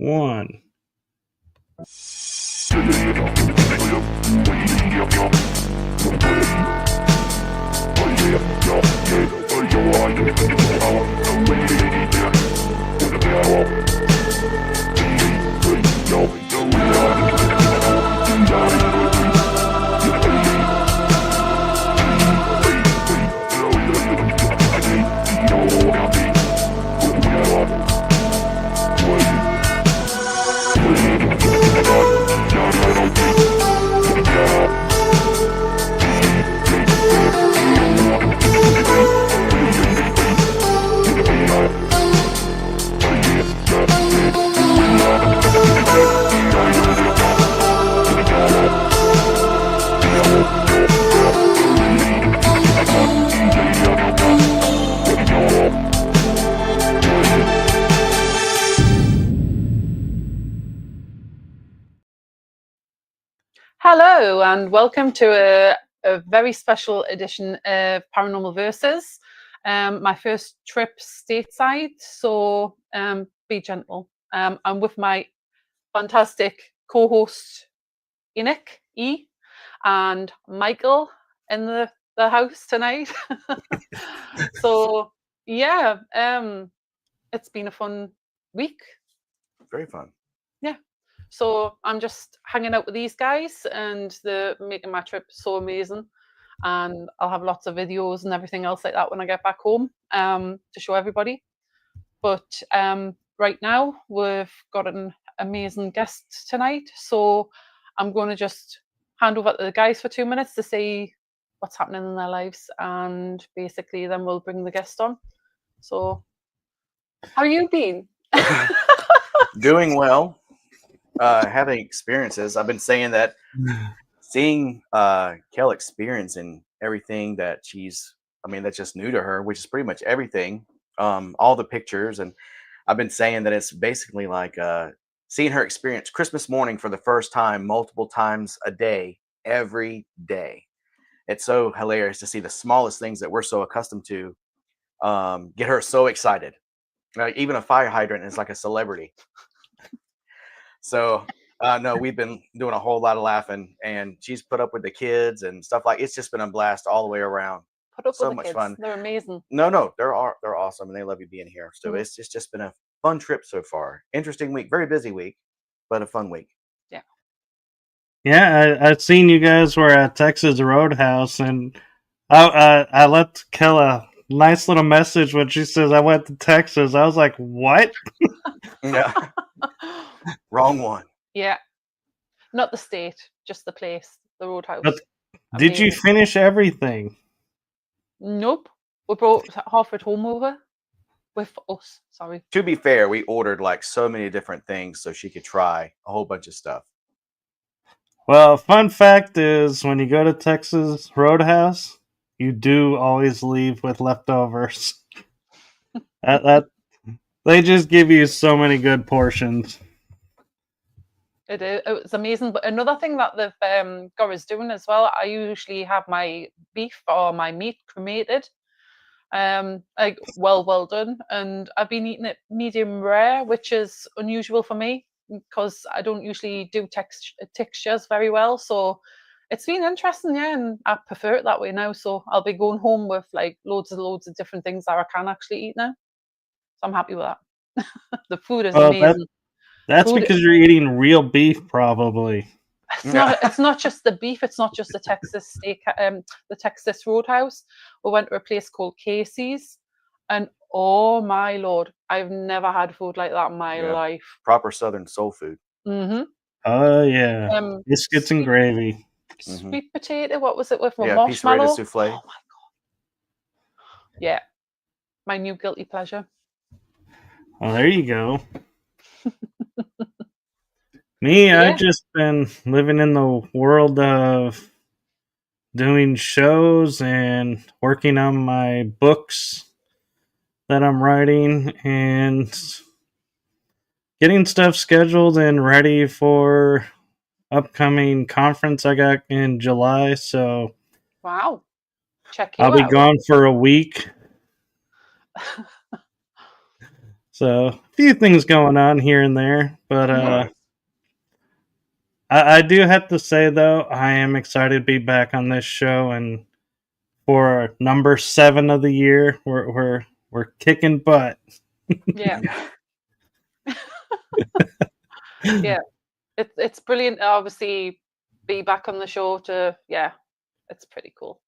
one. Hello and welcome to a very special edition of Paranormal Versus. My first trip stateside, so be gentle. I'm with my fantastic co-host Enoch and Michael in the house tonight. So yeah, it's been a fun week. Very fun. Yeah. So I'm just hanging out with these guys and they're making my trip so amazing. And I'll have lots of videos and everything else like that when I get back home to show everybody. But right now we've got an amazing guest tonight. So I'm going to just hand over to the guys for 2 minutes to see what's happening in their lives. And basically then we'll bring the guest on. So how you been? Doing well. Having experiences. I've been saying that seeing Kell experiencing everything that that's just new to her, which is pretty much everything, all the pictures. And I've been saying that it's basically like seeing her experience Christmas morning for the first time, multiple times a day, every day. It's so hilarious to see the smallest things that we're so accustomed to get her so excited. Like even a fire hydrant is like a celebrity. So, no, we've been doing a whole lot of laughing, and she's put up with the kids and stuff like. It's just been a blast all the way around. Put up So with the much kids. fun. They're amazing. No, they're awesome, and they love you being here. So it's just been a fun trip so far. Interesting week, very busy week, but a fun week. Yeah. Yeah, I've seen you guys were at Texas Roadhouse, and I left Kell a nice little message when she says I went to Texas. I was like, what? Yeah. Wrong one. Yeah. Not the state, just the place, the Roadhouse. But did you finish everything? Nope. We brought half at home over with us. Sorry. To be fair, we ordered like so many different things so she could try a whole bunch of stuff. Well, fun fact is when you go to Texas Roadhouse, you do always leave with leftovers. They just give you so many good portions. It's amazing. But another thing that they've got us doing as well, I usually have my beef or my meat cremated, like well done, and I've been eating it medium rare, which is unusual for me because I don't usually do textures very well. So it's been interesting, yeah, and I prefer it that way now. So I'll be going home with like loads of different things that I can actually eat now. So I'm happy with that. The food is amazing. That's because you're eating real beef, probably. It's not just the beef. It's not just the Texas steak. The Texas Roadhouse. We went to a place called Casey's, and oh my lord, I've never had food like that in my life. Proper Southern soul food. Mm-hmm. Oh yeah, biscuits and gravy. Sweet potato. What was it with? Marshmallow. Piece of souffle. Oh my god. Yeah, my new guilty pleasure. Oh, there you go. Me, yeah. I've just been living in the world of doing shows and working on my books that I'm writing and getting stuff scheduled and ready for upcoming conference I got in July. So wow, check you I'll be gone for a week. So a few things going on here and there, but Nice. I do have to say though, I am excited to be back on this show, and for number 7 of the year, we're kicking butt. Yeah. Yeah. It's brilliant to obviously be back on the show it's pretty cool.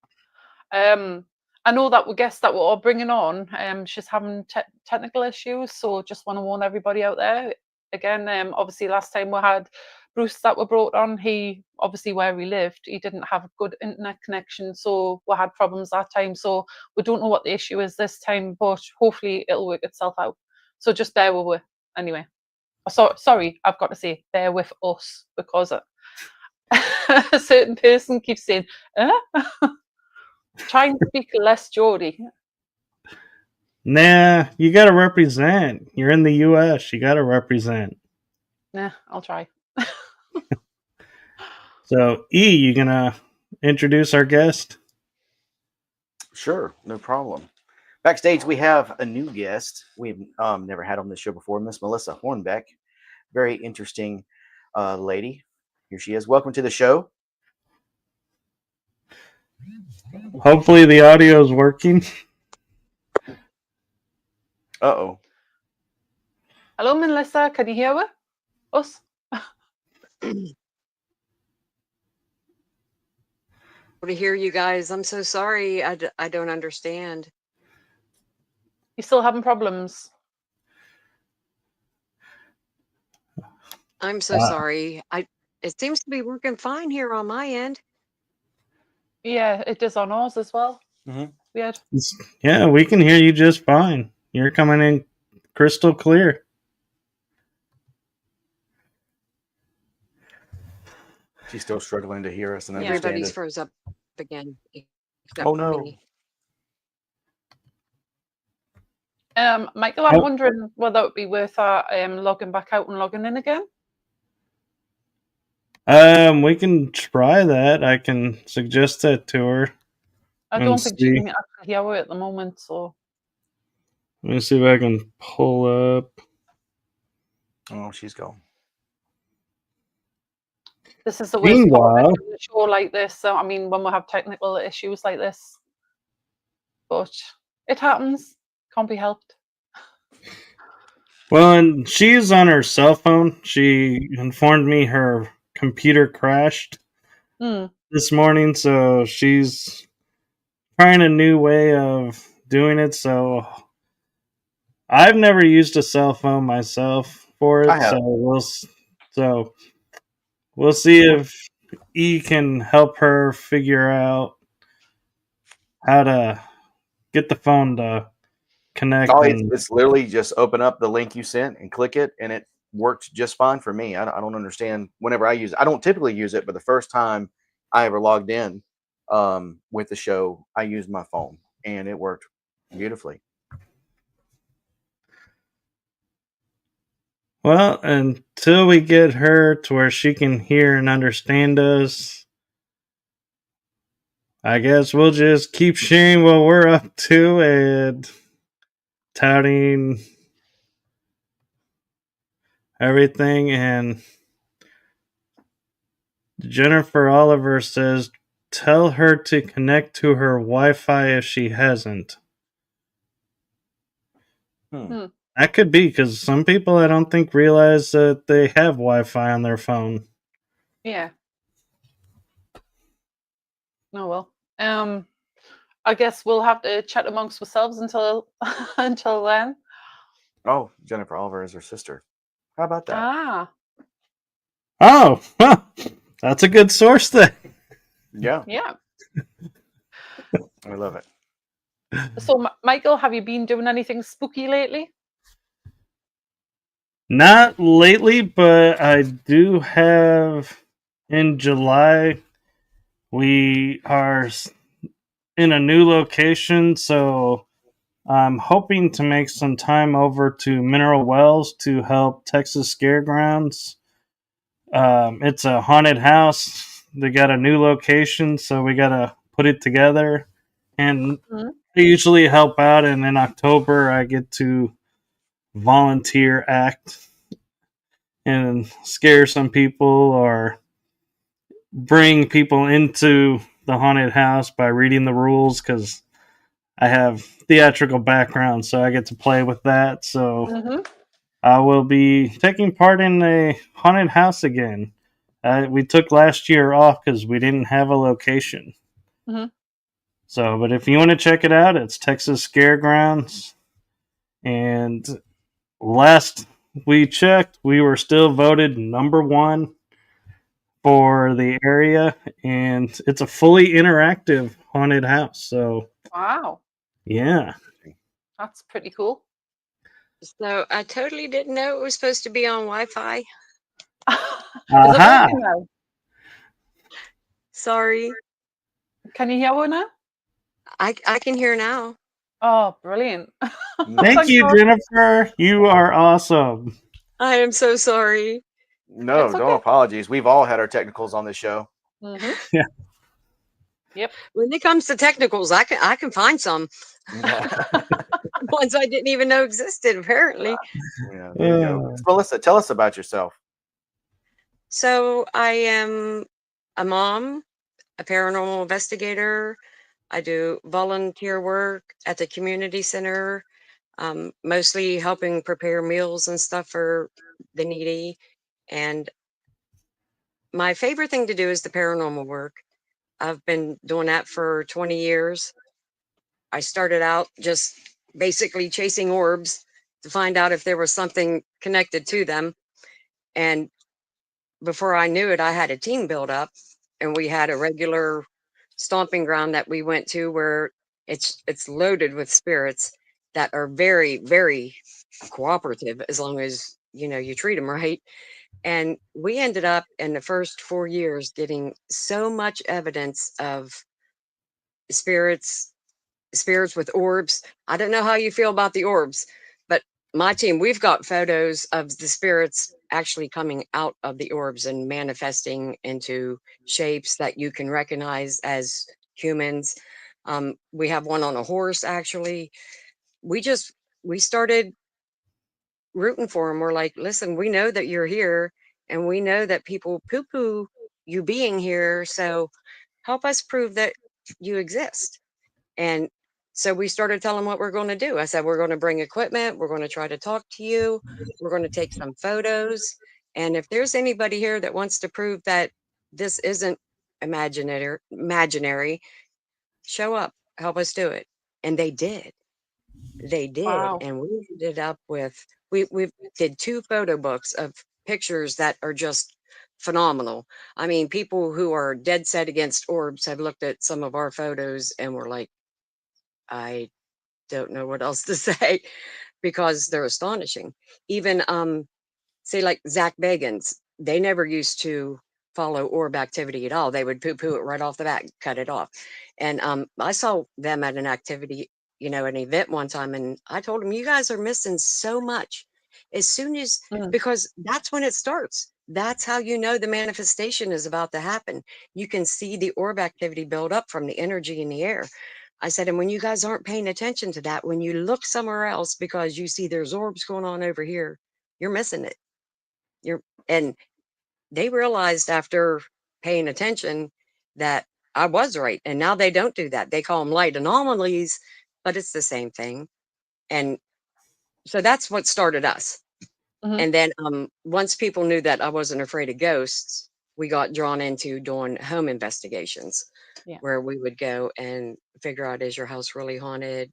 I know that we guess that we're all bringing on. She's having technical issues, so just want to warn everybody out there. Again, obviously last time we had Bruce that were brought on. He obviously where he lived, he didn't have a good internet connection, so we had problems that time. So we don't know what the issue is this time, but hopefully it'll work itself out. So just bear with us anyway. Sorry, I've got to say bear with us because a certain person keeps saying, try and speak less Geordie. Nah, you gotta represent. You're in the US, you gotta represent. Nah, I'll try. So, E, you gonna introduce our guest? Sure, no problem. Backstage, we have a new guest we've never had on this show before, Miss Melissa Hornbeck. Very interesting lady. Here she is. Welcome to the show. Hopefully the audio is working. Uh-oh. Hello, Melissa. Can you hear us? To hear you guys. I'm so sorry. I don't understand. You still having problems? I'm so sorry. It seems to be working fine here on my end. Yeah, it does on ours as well. Mhm. Weird. Yeah, we can hear you just fine. You're coming in crystal clear. She's still struggling to hear us and understand Everybody's us. froze up again. Except Oh, for no. me. Michael, I'm wondering whether it would be worth logging back out and logging in again. We can try that. I can suggest that to her. I don't think she can actually hear it at the moment, so. Let me see if I can pull up. Oh, she's gone. This is the worst Meanwhile, part of doing a show like this. So, I mean, when we have technical issues like this. But it happens. Can't be helped. well, and she's on her cell phone. She informed me her computer crashed this morning, so she's trying a new way of doing it. So I've never used a cell phone myself for it. So we'll see if E can help her figure out how to get the phone to connect. Oh, it's literally just open up the link you sent and click it, and it worked just fine for me. I don't understand. Whenever I use it, I don't typically use it, but the first time I ever logged in with the show, I used my phone, and it worked beautifully. Well, until we get her to where she can hear and understand us, I guess we'll just keep sharing what we're up to and touting everything. And Jennifer Oliver says, tell her to connect to her Wi-Fi if she hasn't. That could be, because some people I don't think realize that they have Wi-Fi on their phone. Yeah. Oh well. I guess we'll have to chat amongst ourselves until until then. Oh, Jennifer Oliver is her sister. How about that? Ah. Oh, huh. That's a good source then. Yeah. Yeah. I love it. So, Michael, have you been doing anything spooky lately? Not lately, but I do have in July. We are in a new location, so I'm hoping to make some time over to Mineral Wells to help Texas Scaregrounds. It's a haunted house. They got a new location, so we got to put it together. And I usually help out, and in October I get to volunteer act and scare some people or bring people into the haunted house by reading the rules, because I have theatrical background, so I get to play with that. So Mm-hmm. I will be taking part in a haunted house again. We took last year off because we didn't have a location. Mm-hmm. So, but if you want to check it out, it's Texas Scaregrounds. And last we checked, we were still voted #1 for the area, and it's a fully interactive haunted house. So, Wow, yeah. that's pretty cool. So I totally didn't know it was supposed to be on Wi-Fi. Is it Aha! working now? Sorry. Can you hear her now? I can hear now. Oh, brilliant. Thank you, God. Jennifer. You are awesome. I am so sorry. No, It's no okay. apologies. We've all had our technicals on this show. Mm-hmm. Yeah. Yep. When it comes to technicals, I can find some ones I didn't even know existed, apparently. Yeah, there you go. Uh, Melissa, tell us about yourself. So I am a mom, a paranormal investigator. I do volunteer work at the community center, mostly helping prepare meals and stuff for the needy. And my favorite thing to do is the paranormal work. I've been doing that for 20 years. I started out just basically chasing orbs to find out if there was something connected to them. And before I knew it, I had a team built up, and we had a regular stomping ground that we went to where it's loaded with spirits that are very, very cooperative as long as you treat them right. And we ended up in the first 4 years getting so much evidence of spirits spirits with orbs. I don't know how you feel about the orbs, but my team, we've got photos of the spirits actually coming out of the orbs and manifesting into shapes that you can recognize as humans. We have one on a horse, actually. We started rooting for them. We're like, listen, we know that you're here, and we know that people poo poo you being here. So help us prove that you exist. And so we started telling what we're going to do. I said, we're going to bring equipment. We're going to try to talk to you. We're going to take some photos. And if there's anybody here that wants to prove that this isn't imaginary, show up, help us do it. And they did. They did. Wow. And we ended up with, we did 2 photo books of pictures that are just phenomenal. I mean, people who are dead set against orbs have looked at some of our photos and were like, I don't know what else to say, because they're astonishing. Even say like Zach Bagans, they never used to follow orb activity at all. They would poo-poo it right off the bat, cut it off. And I saw them at an activity, an event one time, and I told them, you guys are missing so much. As soon as, because that's when it starts. That's how you know the manifestation is about to happen. You can see the orb activity build up from the energy in the air. I said, and when you guys aren't paying attention to that, when you look somewhere else because you see there's orbs going on over here, you're missing it. And they realized after paying attention that I was right. And now they don't do that. They call them light anomalies, but it's the same thing. And so that's what started us. And then once people knew that I wasn't afraid of ghosts, we got drawn into doing home investigations, where we would go and figure out, is your house really haunted?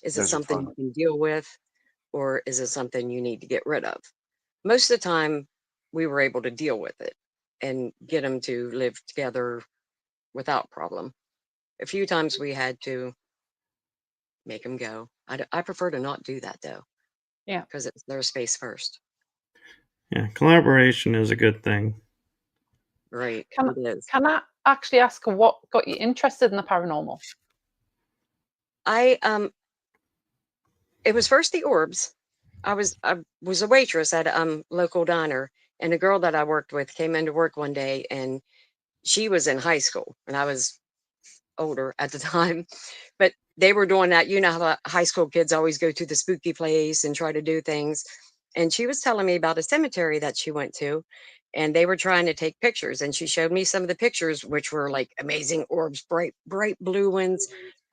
Is it something you can deal with, or is it something you need to get rid of? Most of the time, we were able to deal with it and get them to live together without problem. A few times we had to make them go. I prefer to not do that, though. Yeah. Because it's their space first. Yeah, collaboration is a good thing. Right. Can I actually ask what got you interested in the paranormal? It was first the orbs. I was a waitress at a local diner, and a girl that I worked with came into work one day, and she was in high school, and I was older at the time, but they were doing that. You know how the high school kids always go to the spooky place and try to do things. And she was telling me about a cemetery that she went to, and they were trying to take pictures. And she showed me some of the pictures, which were like amazing orbs, bright blue ones,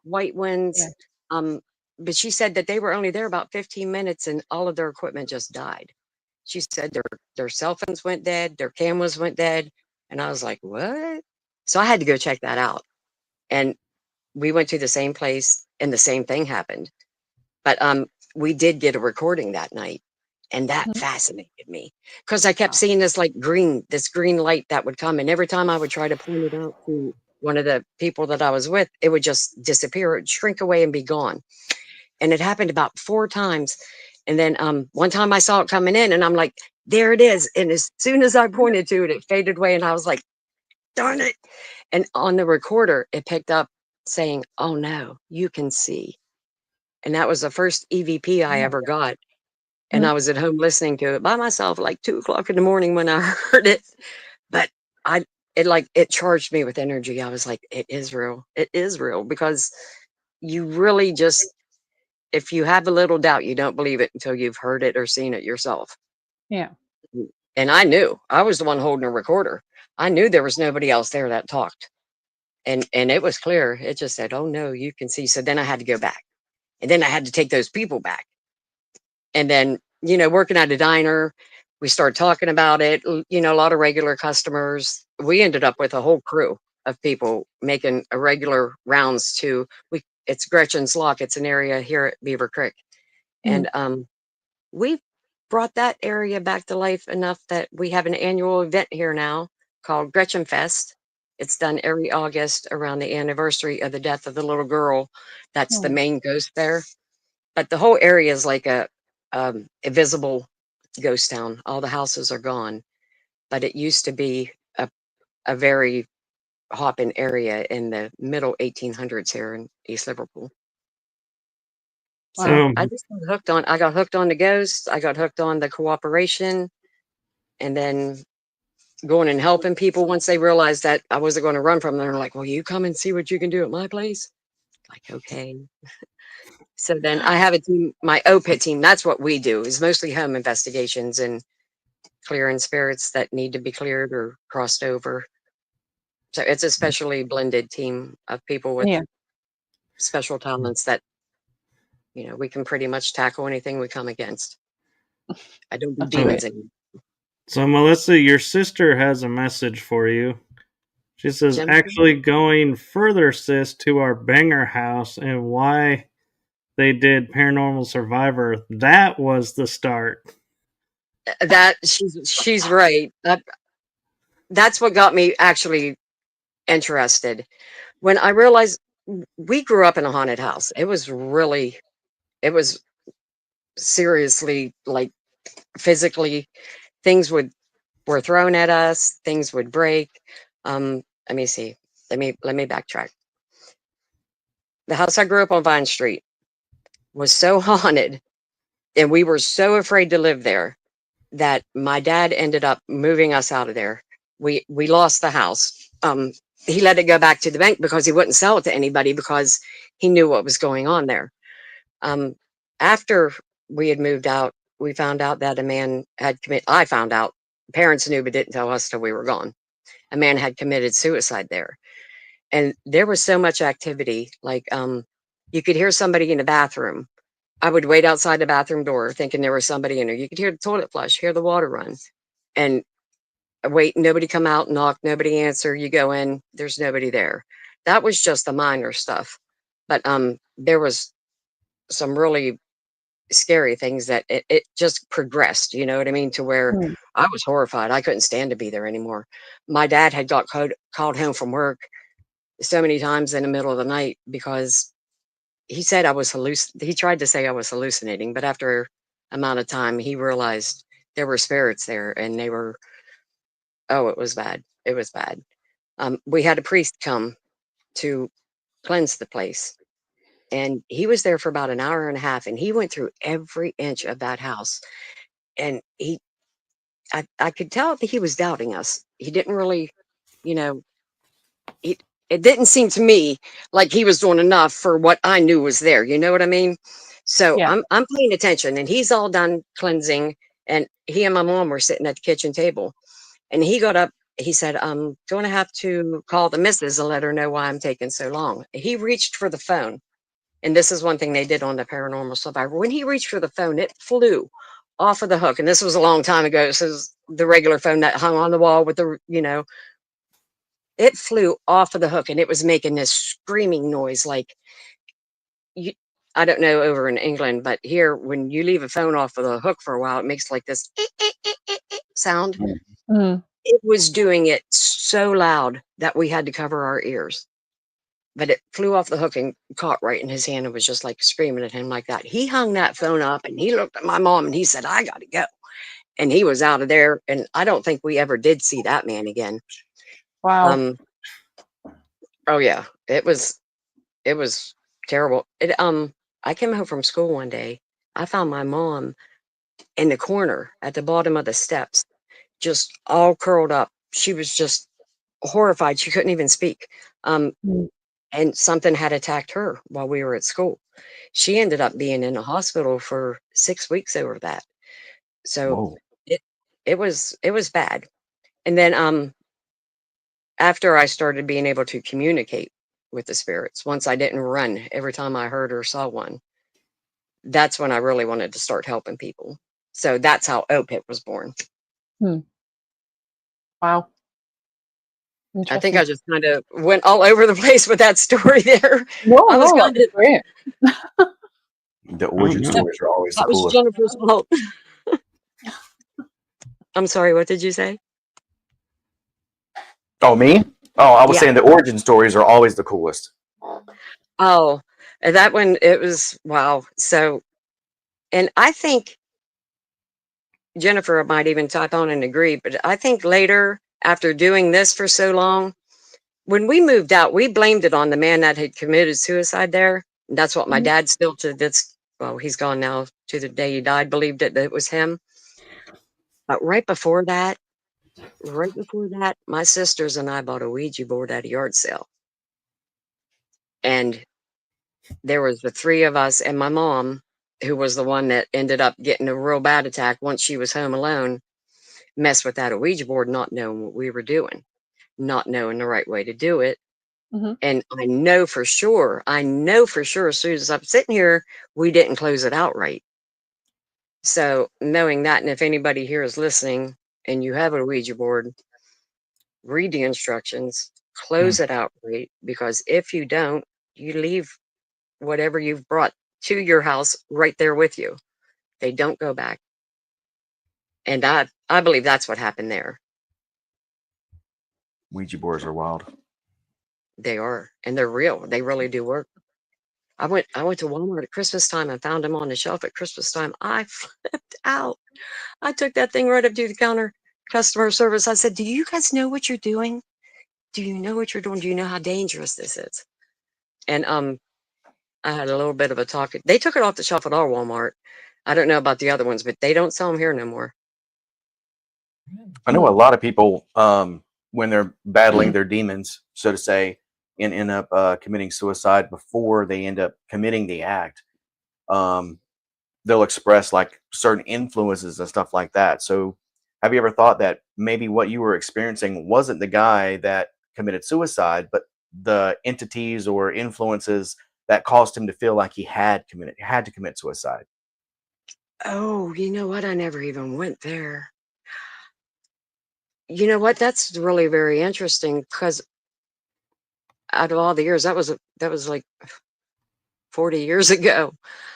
white ones. Yeah. But she said that they were only there about 15 minutes and all of their equipment just died. She said their cell phones went dead, their cameras went dead. And I was like, what? So I had to go check that out. And we went to the same place and the same thing happened. But we did get a recording that night. And that fascinated me because I kept seeing this green light that would come. And every time I would try to point it out to one of the people that I was with, it would just disappear, it would shrink away and be gone. And it happened about 4 times. And then one time I saw it coming in and I'm like, there it is. And as soon as I pointed to it, it faded away. And I was like, darn it. And on the recorder, it picked up saying, oh no, you can see. And that was the first EVP I ever got. And I was at home listening to it by myself, like 2 o'clock in the morning when I heard it. But it charged me with energy. I was like, it is real. It is real, because you really just, if you have a little doubt, you don't believe it until you've heard it or seen it yourself. Yeah. And I knew I was the one holding a recorder. I knew there was nobody else there that talked. And it was clear. It just said, oh no, you can see. So then I had to go back. And then I had to take those people back. And then, working at a diner, we started talking about it, a lot of regular customers. We ended up with a whole crew of people making a regular rounds it's Gretchen's Lock. It's an area here at Beaver Creek. And we brought that area back to life enough that we have an annual event here now called Gretchen Fest. It's done every August around the anniversary of the death of the little girl. That's the main ghost there. But the whole area is like a visible ghost town. All the houses are gone, but it used to be a very hopping area in the middle 1800s here in East Liverpool. So I just got hooked on the ghosts. I got hooked on the cooperation, and then going and helping people once they realized that I wasn't going to run from them. They're like, well, you come and see what you can do at my place. Like, okay. So then I have a team, my OPIT team. That's what we do, is mostly home investigations and clearing spirits that need to be cleared or crossed over. So it's a specially blended team of people with special talents that, we can pretty much tackle anything we come against. I don't do demons anymore. So, Melissa, your sister has a message for you. She says, actually going further, sis, to our banger house and why they did Paranormal Survivor, that was the start. That she's right. That's what got me actually interested. When I realized we grew up in a haunted house, it was seriously, like, physically, things were thrown at us, things would break. Let me see. Let me backtrack. The house I grew up on Vine Street was so haunted, and we were so afraid to live there, that my dad ended up moving us out of there. We lost the house. He let it go back to the bank because he wouldn't sell it to anybody because he knew what was going on there. After we had moved out, we found out that a man had committed. I found out. Parents knew but didn't tell us till we were gone. A man had committed suicide there. And there was so much activity. Like, you could hear somebody in the bathroom. I would wait outside the bathroom door thinking there was somebody in there. You could hear the toilet flush, hear the water run, and wait, nobody come out, knock, nobody answer. You go in, there's nobody there. That was just the minor stuff. But there was some really scary things that it just progressed, you know what I mean, to where I was horrified. I couldn't stand to be there anymore. My dad had got called home from work so many times in the middle of the night because he said I was he tried to say I was hallucinating, but after amount of time he realized there were spirits there, and they were, it was bad. It was bad. We had a priest come to cleanse the place, and he was there for about an hour and a half, and he went through every inch of that house, and I could tell that he was doubting us. He didn't really, it didn't seem to me like he was doing enough for what I knew was there. You know what I mean? So Yeah. I'm paying attention, and he's all done cleansing, and he and my mom were sitting at the kitchen table, and he got up. He said, "I'm going to have to call the missus and let her know why I'm taking so long." He reached for the phone, and this is one thing they did on the Paranormal Survivor. When he reached for the phone, it flew off of the hook, and this was a long time ago. This is the regular phone that hung on the wall with the, it flew off of the hook, and it was making this screaming noise like you. I don't know over in England, but here, when you leave a phone off of the hook for a while, it makes like this sound. Mm. It was doing it so loud that we had to cover our ears. But it flew off the hook and caught right in his hand and was just like screaming at him like that. He hung that phone up and he looked at my mom and he said, "I got to go." And he was out of there. And I don't think we ever did see that man again. Wow. Oh yeah, it was terrible. I came home from school one day. I found my mom in the corner at the bottom of the steps, just all curled up. She was just horrified. She couldn't even speak. Mm. And something had attacked her while we were at school. She ended up being in a hospital for 6 weeks over that. So Whoa. it was bad. And then after I started being able to communicate with the spirits, once I didn't run every time I heard or saw one, that's when I really wanted to start helping people. So that's how OPIT was born. Wow. I think I just kind of went all over the place with that story there. No, I was no, kind that's great. The origin yeah. stories are always the That was coolest. Jennifer's fault. I'm sorry, what did you say? Oh, me? Oh, I was Yeah. saying the origin stories are always the coolest. Oh, and that one, it was wow. So, and I think Jennifer might even type on and agree, but I think later, after doing this for so long, when we moved out, we blamed it on the man that had committed suicide there. And that's what my dad still to this, well, he's gone now, to the day he died, believed that it was him. But right before that, my sisters and I bought a Ouija board at a yard sale. And there was the three of us and my mom, who was the one that ended up getting a real bad attack once she was home alone, mess with that Ouija board, not knowing what we were doing, not knowing the right way to do it. And I know for sure, as soon as I'm sitting here, we didn't close it out right. So knowing that, and if anybody here is listening and you have a Ouija board, read the instructions, close it out right, because if you don't, you leave whatever you've brought to your house right there with you. They don't go back. And I believe that's what happened there. Ouija boards are wild. They are, and they're real. They really do work. I went to Walmart at Christmas time and found them on the shelf at Christmas time. I flipped out. I took that thing right up to the counter, customer service. I said, "Do you guys know what you're doing? Do you know what you're doing? Do you know how dangerous this is?" And I had a little bit of a talk. They took it off the shelf at our Walmart. I don't know about the other ones, but they don't sell them here no more. I know a lot of people, when they're battling their demons, so to say, and end up committing suicide before they end up committing the act, they'll express like certain influences and stuff like that. So have you ever thought that maybe what you were experiencing wasn't the guy that committed suicide, but the entities or influences that caused him to feel like he had to commit suicide? Oh, you know what? I never even went there. You know what? That's really very interesting, because out of all the years, that was like 40 years ago.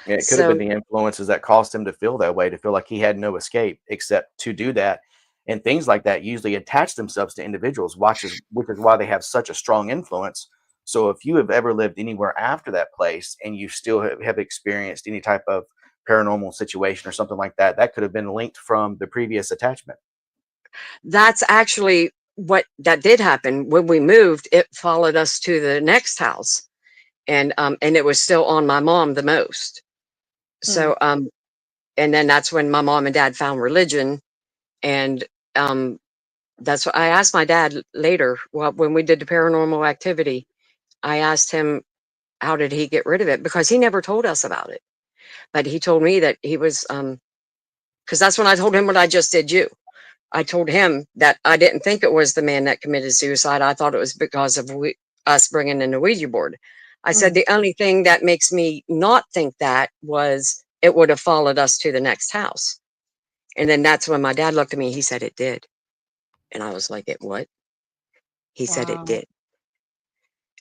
Yeah, it could have So been the influences that caused him to feel that way, to feel like he had no escape except to do that. And things like that usually attach themselves to individuals, which is why they have such a strong influence. So if you have ever lived anywhere after that place and you still have experienced any type of paranormal situation or something like that, that could have been linked from the previous attachment. that's actually what that did happen. When we moved, it followed us to the next house, and it was still on my mom the most. So and then that's when my mom and dad found religion, and that's what I asked my dad later. Well, when we did the paranormal activity, I asked him, how did he get rid of it? Because he never told us about it. But he told me that he was, because that's when I told him what I just did you. I told him that I didn't think it was the man that committed suicide. I thought it was because of us bringing in the Ouija board. I said, the only thing that makes me not think that was it would have followed us to the next house. And then that's when my dad looked at me. He said, it did. And I was like, it what? He said, it did.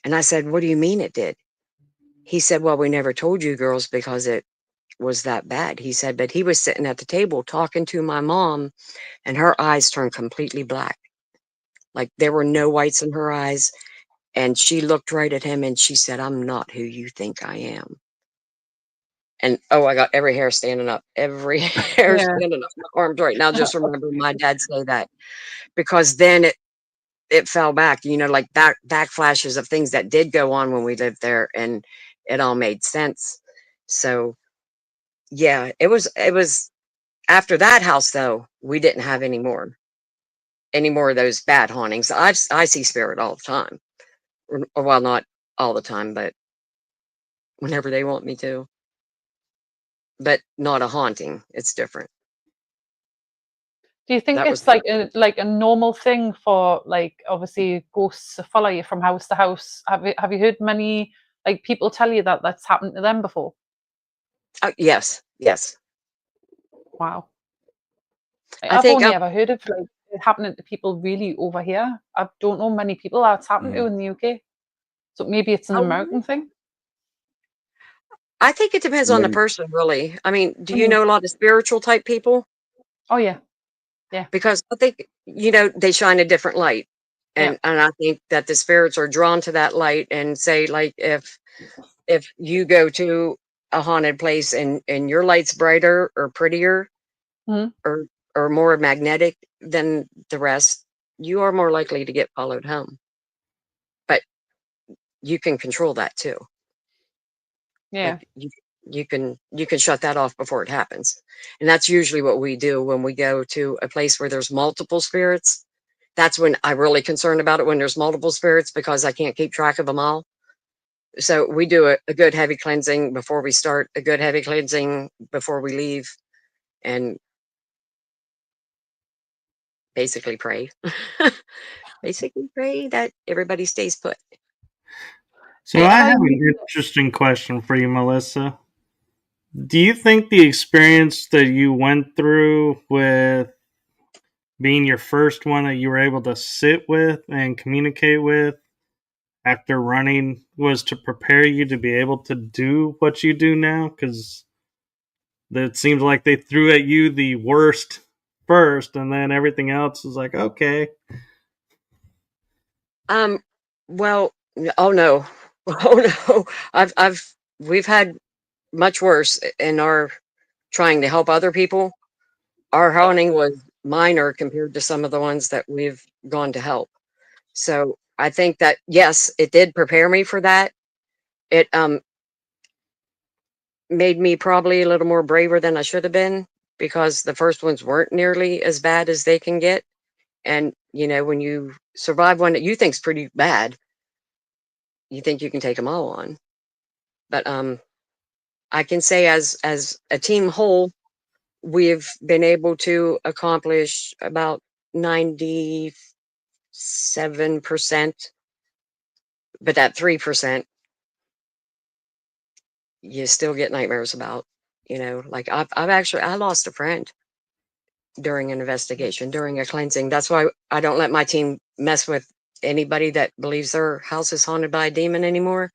And I said, what do you mean it did? He said, well, we never told you girls because it was that bad. He said, but he was sitting at the table talking to my mom and her eyes turned completely black. Like there were no whites in her eyes. And she looked right at him and she said, I'm not who you think I am. And oh, I got every hair standing up, every hair standing up my arms right now. Just remember my dad say that, because then it fell back, you know, like backflashes of things that did go on when we lived there, and it all made sense. So yeah, it was after that house though, we didn't have any more of those bad hauntings. I see spirit all the time. Well, not all the time, but whenever they want me to. But not a haunting. It's different. Do you think That it's was like a normal thing for, like, obviously ghosts to follow you from house to house? Have you heard many like people tell you that that's happened to them before? yes. Wow. I I've think only ever heard of like it happening to people really over here. I don't know many people that's happened to in the UK. So maybe it's an American thing. I think it depends on the Maybe. person, really. I mean, do you know a lot of spiritual type people? Oh yeah. Because I think, you know, they shine a different light. And I think that the spirits are drawn to that light, and say, like, if you go to a haunted place and your light's brighter or prettier or more magnetic than the rest, you are more likely to get followed home. But you can control that too. Yeah. Like you can shut that off before it happens. And that's usually what we do when we go to a place where there's multiple spirits. That's when I'm really concerned about it, when there's multiple spirits, because I can't keep track of them all. So we do a good heavy cleansing before we start, a good heavy cleansing before we leave, and basically pray. Basically pray that everybody stays put. So I have an interesting question for you, Melissa. Do you think the experience that you went through with being your first one that you were able to sit with and communicate with after running was to prepare you to be able to do what you do now? Because it seems like they threw at you the worst first, and then everything else is like, okay. Well, oh no. Oh no. We've had much worse in our trying to help other people. Our haunting was minor compared to some of the ones that we've gone to help. So I think that, yes, it did prepare me for that. It made me probably a little more braver than I should have been, because the first ones weren't nearly as bad as they can get. And, you know, when you survive one that you think's pretty bad, you think you can take them all on. But I can say as a team whole, we've been able to accomplish about 97%, but that 3% you still get nightmares about. You know, like I lost a friend during an investigation, during a cleansing. That's why I don't let my team mess with anybody that believes their house is haunted by a demon anymore,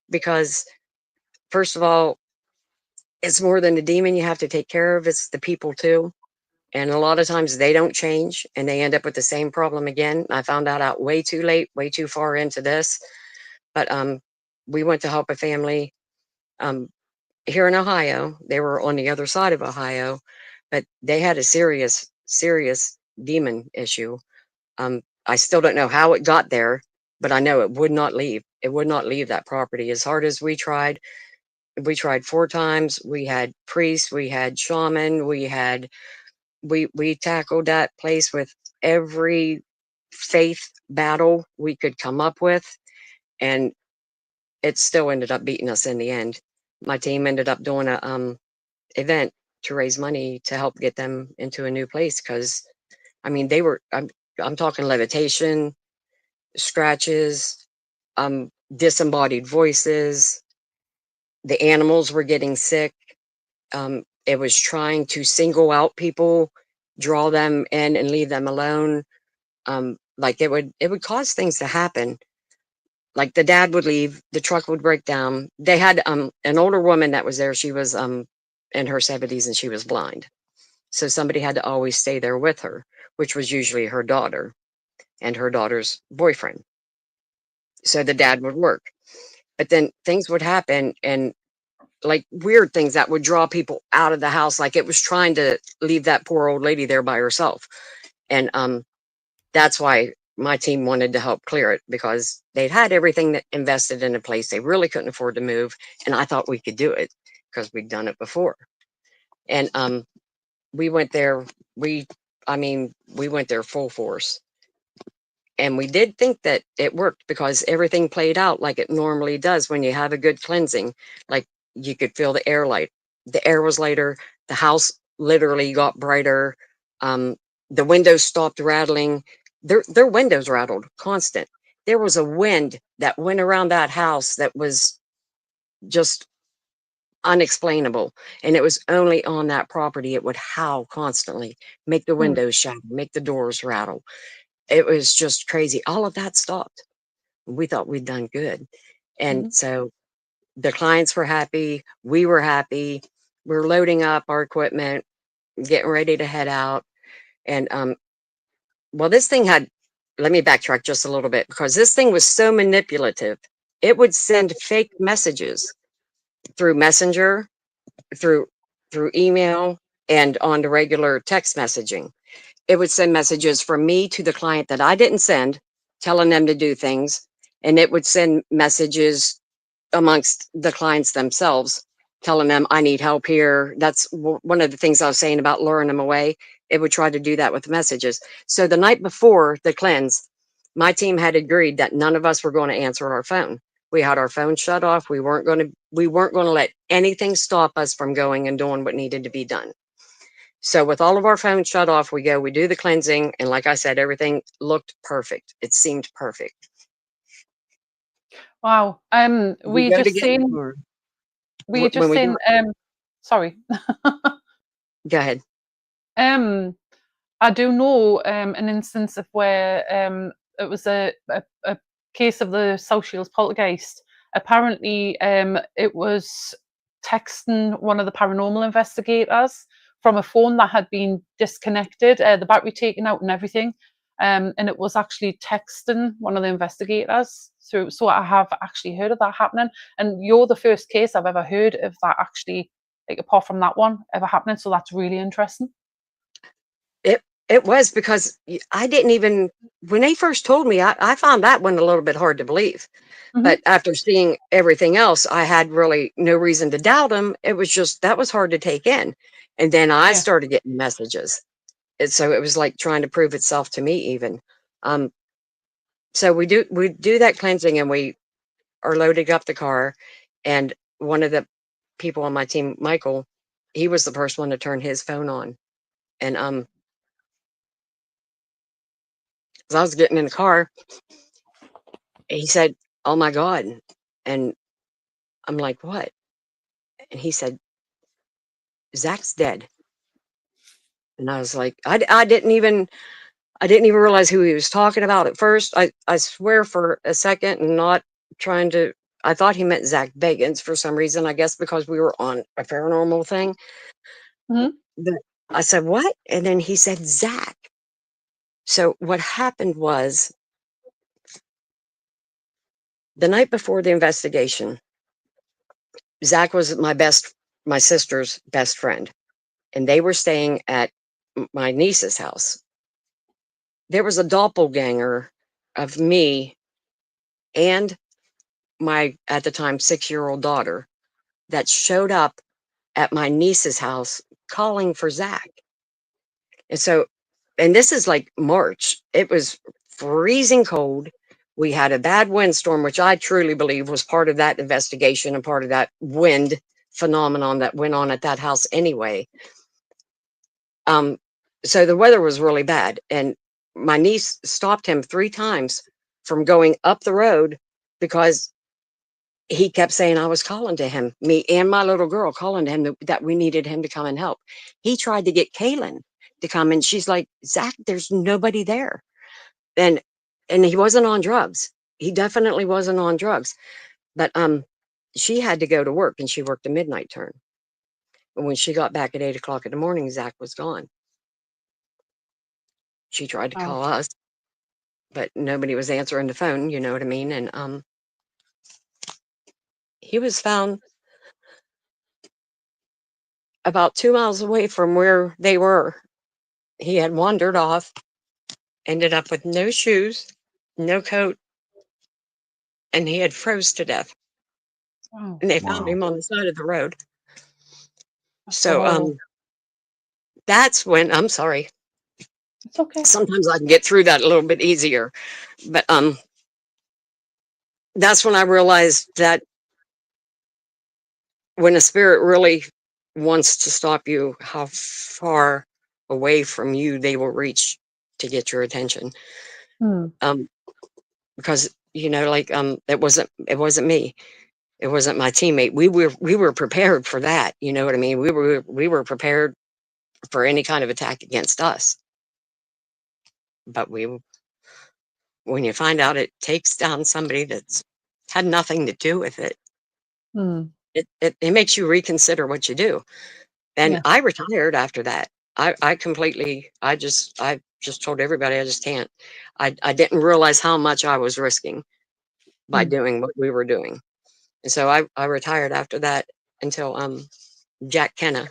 because first of all, it's more than the demon you have to take care of, it's the people too. And a lot of times they don't change and they end up with the same problem again. I found that out way too late, way too far into this. But we went to help a family here in Ohio. They were on the other side of Ohio, but they had a serious demon issue. I still don't know how it got there, but I know it would not leave. It would not leave that property. As hard as we tried 4 times. We had priests, we had shaman, we tackled that place with every faith battle we could come up with, and it still ended up beating us in the end. My team ended up doing a event to raise money to help get them into a new place, because I mean they were I'm talking levitation, scratches, disembodied voices. The animals were getting sick. It was trying to single out people, draw them in and leave them alone. Like it would cause things to happen. Like the dad would leave, the truck would break down. They had an older woman that was there. She was in her 70s and she was blind. So somebody had to always stay there with her, which was usually her daughter and her daughter's boyfriend. So the dad would work. But then things would happen, and like weird things that would draw people out of the house, like it was trying to leave that poor old lady there by herself. And that's why my team wanted to help clear it, because they'd had everything that invested in a place they really couldn't afford to move, and I thought we could do it because we'd done it before. And we went there. We went there full force, and we did think that it worked because everything played out like it normally does when you have a good cleansing. Like you could feel the air light. The air was lighter. The house literally got brighter. The windows stopped rattling. Their windows rattled constant. There was a wind that went around that house that was just unexplainable. And it was only on that property. It would howl constantly, make the windows shatter, make the doors rattle. It was just crazy. All of that stopped. We thought we'd done good. And so the clients were happy. We were happy. We're loading up our equipment, getting ready to head out. And well, this thing had, let me backtrack just a little bit, because this thing was so manipulative. It would send fake messages through Messenger, through email, and on the regular text messaging. It would send messages from me to the client that I didn't send, telling them to do things. And it would send messages amongst the clients themselves, telling them, I need help here. That's one of the things I was saying about luring them away. It would try to do that with messages. So the night before the cleanse, my team had agreed that none of us were going to answer our phone. We had our phone shut off. We weren't going to let anything stop us from going and doing what needed to be done. So with all of our phones shut off, we do the cleansing. And like I said, everything looked perfect. It seemed perfect. Wow. We just seen, sorry. Go ahead. I do know an instance of where it was a case of the South Shields poltergeist. Apparently, it was texting one of the paranormal investigators from a phone that had been disconnected, the battery taken out and everything. And it was actually texting one of the investigators. So I have actually heard of that happening. And you're the first case I've ever heard of that actually, like apart from that one, ever happening. So that's really interesting. It was, because I didn't even, when they first told me, I found that one a little bit hard to believe. But after seeing everything else, I had really no reason to doubt them. It was just, that was hard to take in. And then I started getting messages. And so it was like trying to prove itself to me even. So we do that cleansing, and we are loading up the car. And one of the people on my team, Michael, he was the first one to turn his phone on. And as I was getting in the car, he said, "Oh my God." And I'm like, "What?" And he said, "Zach's dead." And I was like, I didn't even realize who he was talking about at first. I swear for a second, and not trying to, I thought he meant Zach Bagans for some reason, I guess because we were on a paranormal thing. I said, "What?" And then he said, "Zach." So what happened was, the night before the investigation, Zach was my sister's best friend, and they were staying at my niece's house. There was a doppelganger of me and my, at the time, 6-year-old daughter that showed up at my niece's house calling for Zach. And so and this is like March. It was freezing cold. We had a bad windstorm, which I truly believe was part of that investigation and part of that wind phenomenon that went on at that house anyway. So the weather was really bad, and my niece stopped him 3 times from going up the road because he kept saying I was calling to him, me and my little girl calling to him that we needed him to come and help. He tried to get Kaylin to come, and she's like, Zach, there's nobody there. And he wasn't on drugs. He definitely wasn't on drugs. But she had to go to work, and she worked a midnight turn. And when she got back at 8 o'clock in the morning, Zach was gone. She tried to call us, but nobody was answering the phone, you know what I mean? And he was found about 2 miles away from where they were. He had wandered off, ended up with no shoes, no coat, and he had froze to death. Wow. And they found him on the side of the road. That's So horrible. that's when, I'm sorry, It's okay. sometimes I can get through that a little bit easier. But that's when I realized that when a spirit really wants to stop you, how far away from you they will reach to get your attention. Because you know, like it wasn't me. It wasn't my teammate. We were prepared for that. You know what I mean? We were prepared for any kind of attack against us. But when you find out it takes down somebody that's had nothing to do with it, it makes you reconsider what you do. And I retired after that. I just told everybody I just can't. I didn't realize how much I was risking by doing what we were doing. And so I retired after that until Jack Kenna.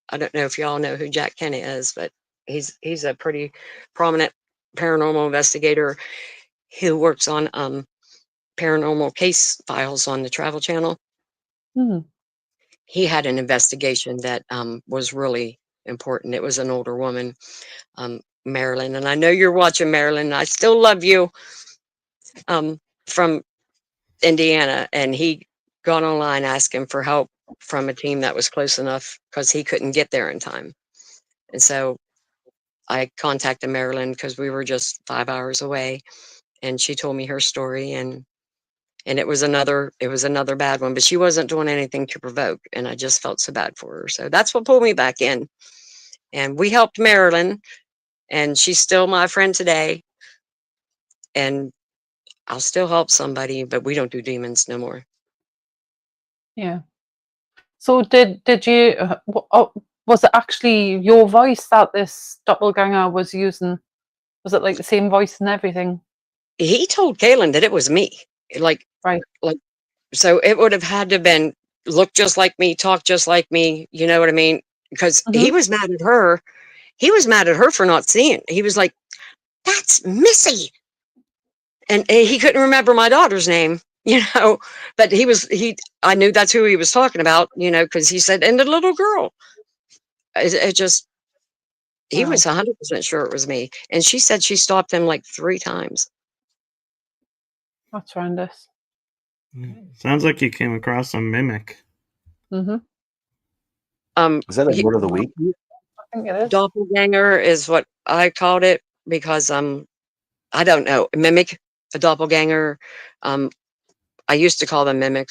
I don't know if y'all know who Jack Kenna is, but he's a pretty prominent paranormal investigator who works on paranormal case files on the Travel Channel. He had an investigation that was really important. It was an older woman, Marilyn, and I know you're watching, Marilyn. I still love you, from Indiana, and he got online asking for help from a team that was close enough because he couldn't get there in time. And so I contacted Marilyn because we were just 5 hours away, and she told me her story, and it was another bad one, but she wasn't doing anything to provoke, and I just felt so bad for her. So that's what pulled me back in. And we helped Marilyn, and she's still my friend today. And I'll still help somebody, but we don't do demons no more. Yeah. So did you? Was it actually your voice that this doppelganger was using? Was it like the same voice and everything? He told Kaylin that it was me. Like so it would have had to been look just like me, talk just like me. You know what I mean? Because he was mad at her. He was mad at her for not seeing. He was like, "That's Missy," and he couldn't remember my daughter's name. You know, but I knew that's who he was talking about. You know, because he said, "And the little girl." It just. He was 100% sure it was me, and she said she stopped him like 3 times. That's horrendous. Sounds like you came across a mimic. Is that a word of the week? I think it is. Doppelganger is what I called it because I don't know, a mimic, a doppelganger. I used to call them mimic.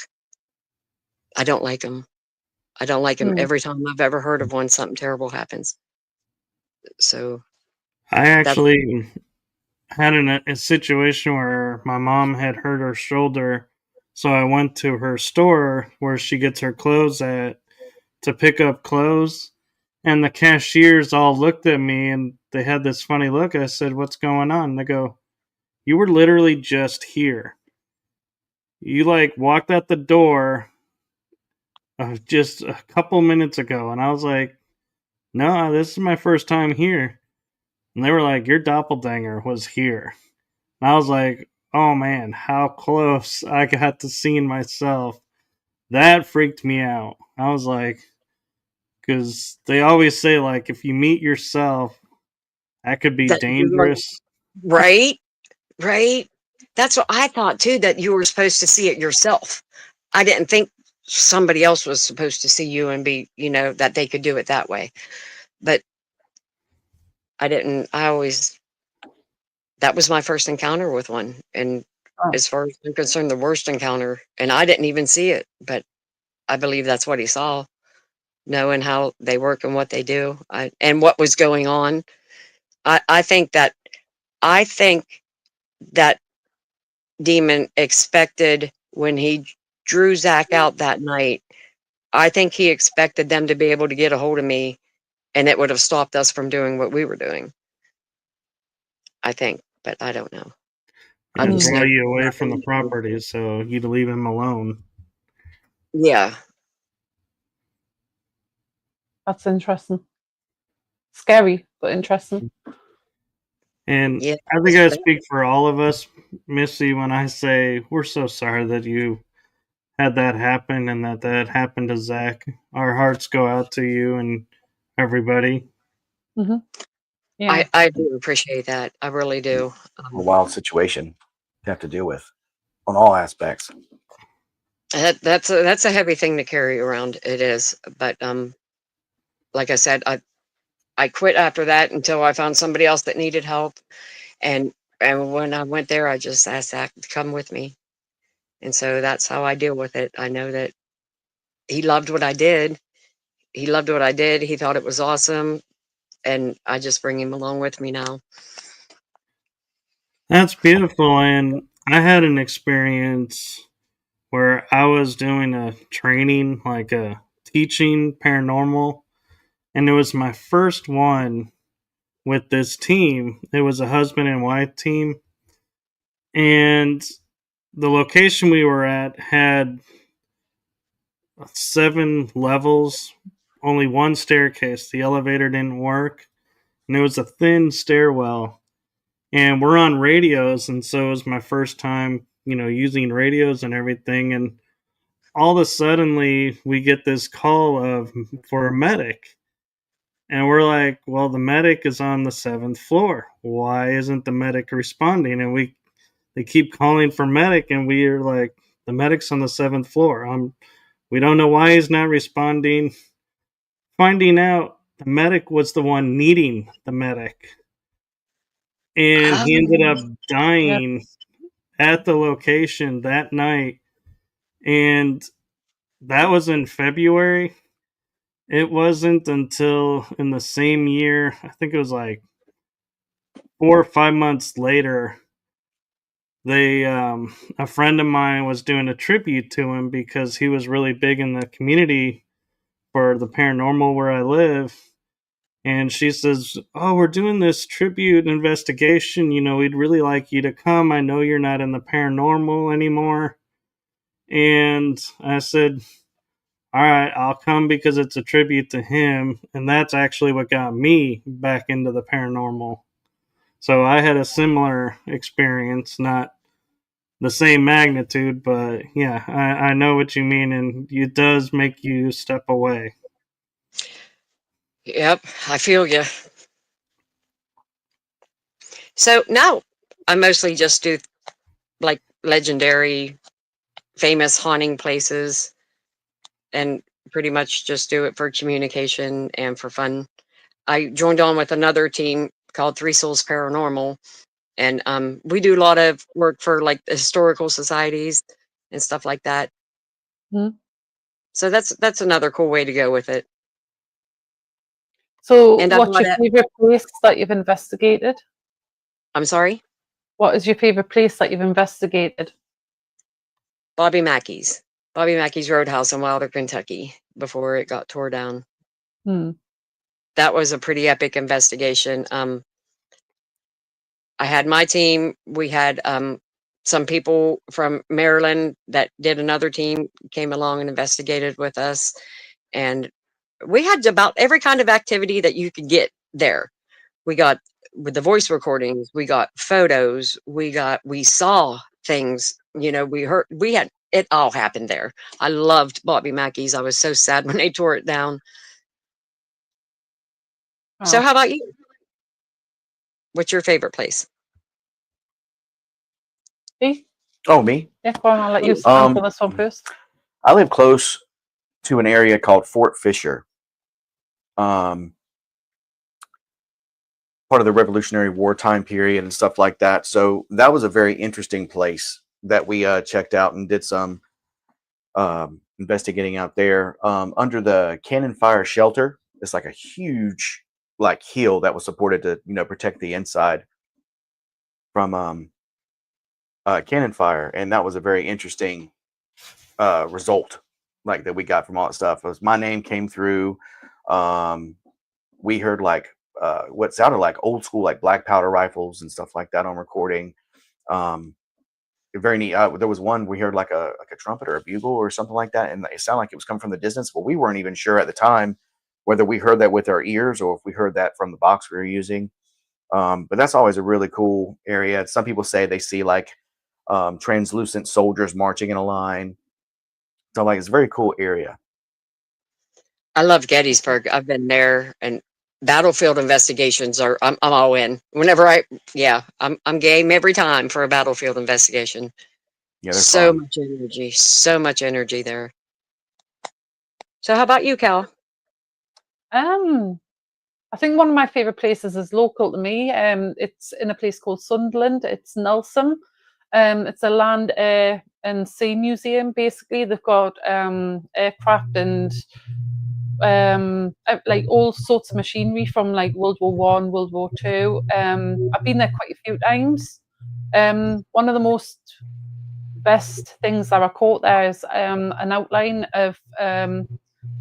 I don't like them. I don't like them. Every time I've ever heard of one, something terrible happens. So I actually had a situation where my mom had hurt her shoulder, so I went to her store where she gets her clothes at to pick up clothes, and the cashiers all looked at me and they had this funny look. I said, "What's going on?" They go, "You were literally just here. You like walked out the door just a couple minutes ago." And I was like, "No, this is my first time here." And they were like, "Your doppelganger was here." And I was like, "Oh man, how close I got to seeing myself." That freaked me out. I was like, because they always say, like, if you meet yourself, That could be That you're like, dangerous. right, right. That's what I thought too, that you were supposed to see it yourself. I didn't think somebody else was supposed to see you and be, that they could do it that way. But that was my first encounter with one. And Oh. as far as I'm concerned, the worst encounter. And I didn't even see it, but I believe that's what he saw, knowing how they work and what they do, and what was going on. I think that demon expected, when he drew Zach out that night, I think he expected them to be able to get a hold of me, and it would have stopped us from doing what we were doing. I think, but I don't know. I And just draw know. you away from the property, so you'd leave him alone. Yeah. That's interesting. Scary, but interesting. And Yeah. I think I speak for all of us, Missy, when I say we're so sorry that you had that happen and that happened to Zach. Our hearts go out to you and everybody. Mm-hmm. Yeah. I do appreciate that. I really do. A wild situation to have to deal with on all aspects. That's a heavy thing to carry around. It is, but like I said, I quit after that until I found somebody else that needed help, and when I went there, I just asked Zach to come with me, and so that's how I deal with it. I know that he loved what I did. He loved what I did. He thought it was awesome, and I just bring him along with me now. That's beautiful. And I had an experience where I was doing a training, like a teaching paranormal, and it was my first one with this team. It was a husband and wife team, and the location we were at had 7 levels, only one staircase. The elevator didn't work, and it was a thin stairwell. And we're on radios, and so it was my first time, using radios and everything. And all of a sudden, we get this call for a medic, and we're like, "Well, the medic is on the 7th floor. Why isn't the medic responding?" And they keep calling for medic, and we are like, "The medic's on the 7th floor." We don't know why he's not responding. Finding out the medic was the one needing the medic. And he ended up dying at the location that night. And that was in February. It wasn't until in the same year, I think it was like 4 or 5 months later, a friend of mine was doing a tribute to him because he was really big in the community for the paranormal where I live. And she says, "Oh, we're doing this tribute investigation. We'd really like you to come. I know you're not in the paranormal anymore." And I said, "All right, I'll come because it's a tribute to him." And that's actually what got me back into the paranormal. So I had a similar experience, not the same magnitude, but yeah, I know what you mean. And it does make you step away. Yep, I feel you. So now I mostly just do like legendary, famous haunting places, and pretty much just do it for communication and for fun. I joined on with another team called Three Souls Paranormal, and we do a lot of work for like the historical societies and stuff like that. Mm-hmm. So that's another cool way to go with it. So, what's your favorite place that you've investigated? I'm sorry? What is your favorite place that you've investigated? Bobby Mackie's Roadhouse in Wilder, Kentucky, before it got tore down. That was a pretty epic investigation. I had my team. We had some people from Maryland that did another team, came along and investigated with us. And we had about every kind of activity that you could get there. We got with the voice recordings, we got photos, we saw things, we had, it all happened there. I loved Bobby Mackie's. I was so sad when they tore it down. Oh. So how about you? What's your favorite place? Me? Oh, me? Yeah, go on, I'll let you Um, answer this one first. I live close to an area called Fort Fisher. Part of the Revolutionary War time period and stuff like that. So that was a very interesting place that we checked out and did some investigating out there. Under the Cannon Fire Shelter, it's like a huge like hill that was supported to protect the inside from cannon fire, and that was a very interesting result like that we got from all that stuff. It was my name came through. We heard like what sounded like old school like black powder rifles and stuff like that on recording. Very neat. There was one we heard like a trumpet or a bugle or something like that, and it sounded like it was coming from the distance, but we weren't even sure at the time whether we heard that with our ears or if we heard that from the box we were using. But that's always a really cool area. Some people say they see like translucent soldiers marching in a line. So like it's a very cool area. I love Gettysburg. I've been there, and battlefield investigations are I'm all in. Whenever I'm game every time for a battlefield investigation. Yeah, they're So fun. so much energy there. So how about you, Cal? I think one of my favorite places is local to me. It's in a place called Sunderland. It's Nelson. It's a land, air, and sea museum. Basically, they've got aircraft and like all sorts of machinery from like World War One, World War Two. I've been there quite a few times. One of the most best things that I caught there is an outline of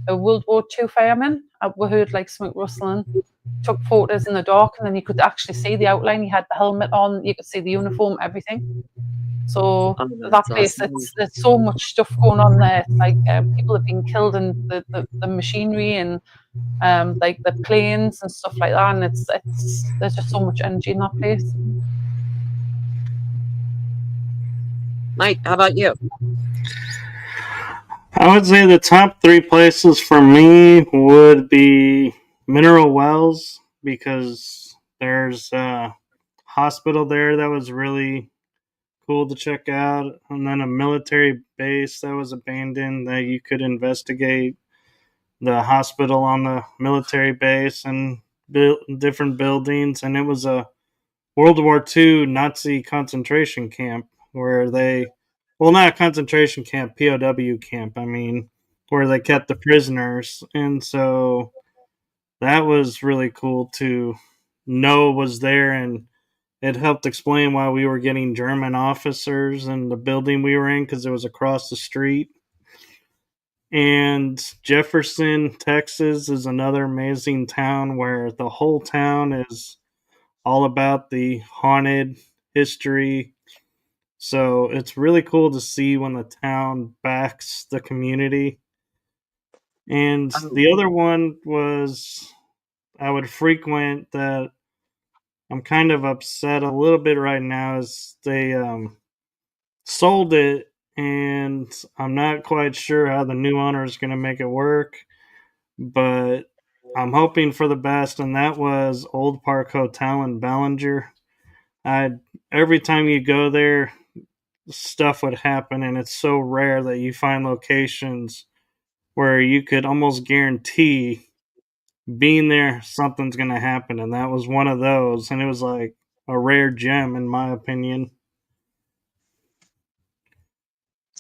a World War II fireman. We heard like smoke rustling, took photos in the dark, and then you could actually see the outline. He had the helmet on, you could see the uniform, everything. So that place, awesome. there's so much stuff going on there. It's like people have been killed in the machinery and like the planes and stuff like that. And there's just so much energy in that place. Mike, how about you? I would say the top 3 places for me would be Mineral Wells, because there's a hospital there that was really cool to check out, and then a military base that was abandoned that you could investigate the hospital on the military base and different buildings. And it was a World War II Nazi concentration camp where they, well, not a concentration camp, POW camp, I mean, where they kept the prisoners. And so that was really cool to know was there, and it helped explain why we were getting German officers in the building we were in, because it was across the street. And Jefferson, Texas is another amazing town where the whole town is all about the haunted history. So it's really cool to see when the town backs the community. And the other one was I would frequent that I'm kind of upset a little bit right now is they sold it, and I'm not quite sure how the new owner is going to make it work, but I'm hoping for the best, and that was Old Park Hotel in Ballinger. Every time you go there, stuff would happen, and it's so rare that you find locations where you could almost guarantee being there, something's going to happen, and that was one of those, and it was like a rare gem, in my opinion.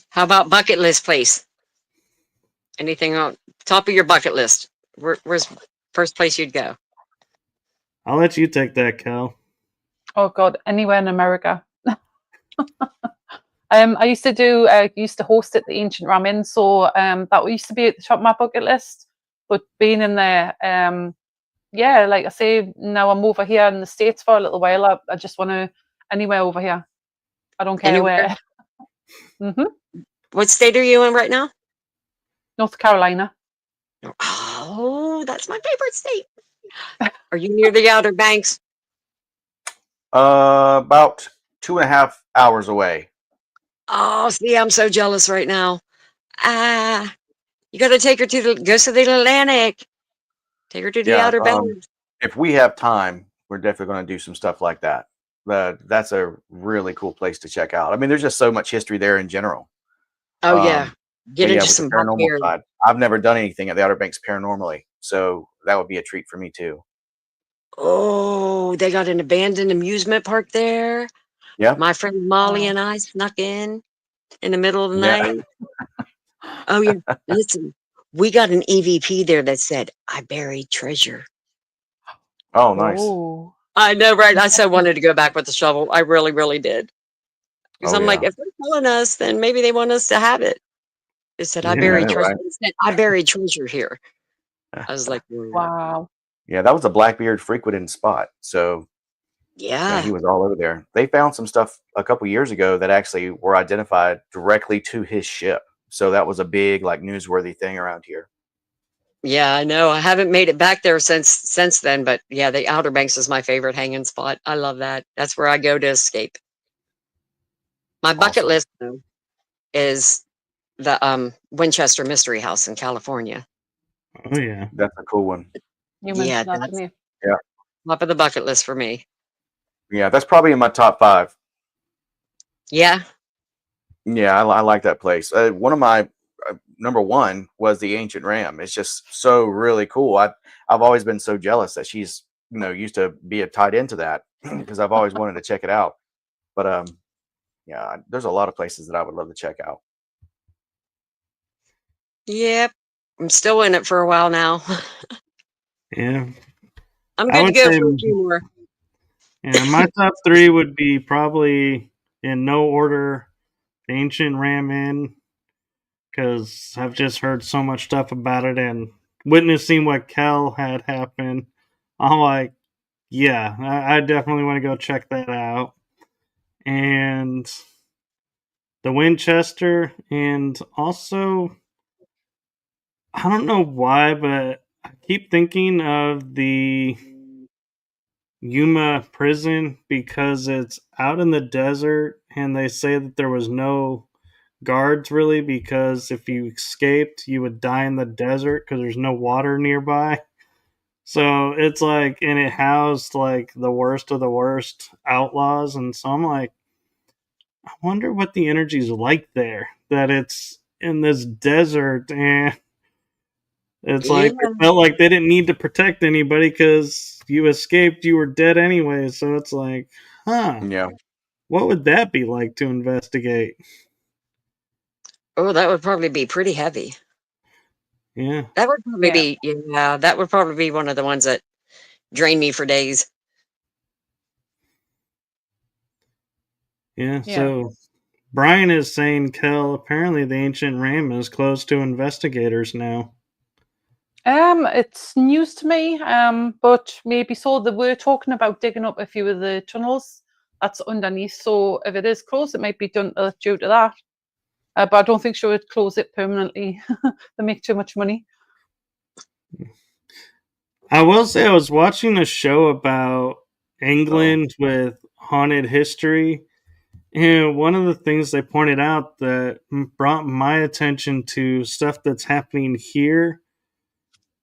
How about bucket list place? Anything on top of your bucket list? Where's first place you'd go? I'll let you take that, Kell. Oh God, anywhere in America. I used to host at the Ancient Ramen, so that used to be at the top of my bucket list. But being in there, yeah, like I say, now I'm over here in the States for a little while. I just want to anywhere over here. I don't care Anywhere? where. What state are you in right now? North Carolina. Oh, that's my favorite state. Are you near the Outer Banks? About 2.5 hours away. Oh, see, I'm so jealous right now. You got to take her to go to the Atlantic. Take her to the Outer Banks. If we have time, we're definitely going to do some stuff like that. That's a really cool place to check out. I mean, there's just so much history there in general. Oh yeah, get But yeah, into with the some paranormal Blackbeard. side, I've never done anything at the Outer Banks paranormally, so that would be a treat for me too. Oh, they got an abandoned amusement park there. Yeah, My friend Molly Wow. and I snuck in the middle of the yeah. night. Oh yeah, listen, we got an EVP there that said, "I buried treasure." Oh, nice. Oh. I know, right? I so wanted to go back with the shovel. I really, really did. Because Oh, I'm like, yeah. if they're telling us, then maybe they want us to have it. It said, "I Yeah, buried treasure." right. It said, "I buried treasure here." I was like, Wow. Yeah, that was a Blackbeard frequented spot. So yeah, yeah. he was all over there. They found some stuff a couple years ago that actually were identified directly to his ship. So that was a big, like, newsworthy thing around here. Yeah, I know. I haven't made it back there since then, but yeah, the Outer Banks is my favorite hanging spot. I love that. That's where I go to escape. My bucket Awesome. list though is the Winchester Mystery House in California. oh yeah. That's a cool one. You Yeah, mentioned that, that's didn't you? top of the bucket list for me. Yeah, that's probably in my top 5. Yeah. Yeah, I like that place. One of my number one was the Ancient Ram. It's just so really cool. I've always been so jealous that she's used to be tied into that because I've always wanted to check it out. But yeah, there's a lot of places that I would love to check out. Yep. I'm still in it for a while now. Yeah. I'm I good to would go say for a few more. yeah, my top 3 would be probably in no order the Ancient Ram Inn, because I've just heard so much stuff about it and witnessing what Kell had happen. I'm like, yeah, I definitely want to go check that out. And the Winchester, and also, I don't know why, but I keep thinking of the Yuma prison because it's out in the desert, and they say that there was no guards really because if you escaped, you would die in the desert because there's no water nearby. So it's like, and it housed like the worst of the worst outlaws, and so I'm like, I wonder what the energy's like there. That it's in this desert, and it's Yeah. like it felt like they didn't need to protect anybody because you escaped, you were dead anyway. So it's like, huh, Yeah, Mm. what would that be like to investigate? Oh, that would probably be pretty heavy. Yeah, That would probably Yeah. be, yeah, that would probably be one of the ones that drain me for days. yeah. Yeah. So Brian is saying, Kel, apparently the ancient ram is close to investigators now. It's news to me. But maybe so. They were talking about digging up a few of the tunnels that's underneath. So if it is closed, it might be done due to that. But I don't think she would close it permanently. They make too much money. I will say I was watching a show about England with haunted history, and one of the things they pointed out that brought my attention to stuff that's happening here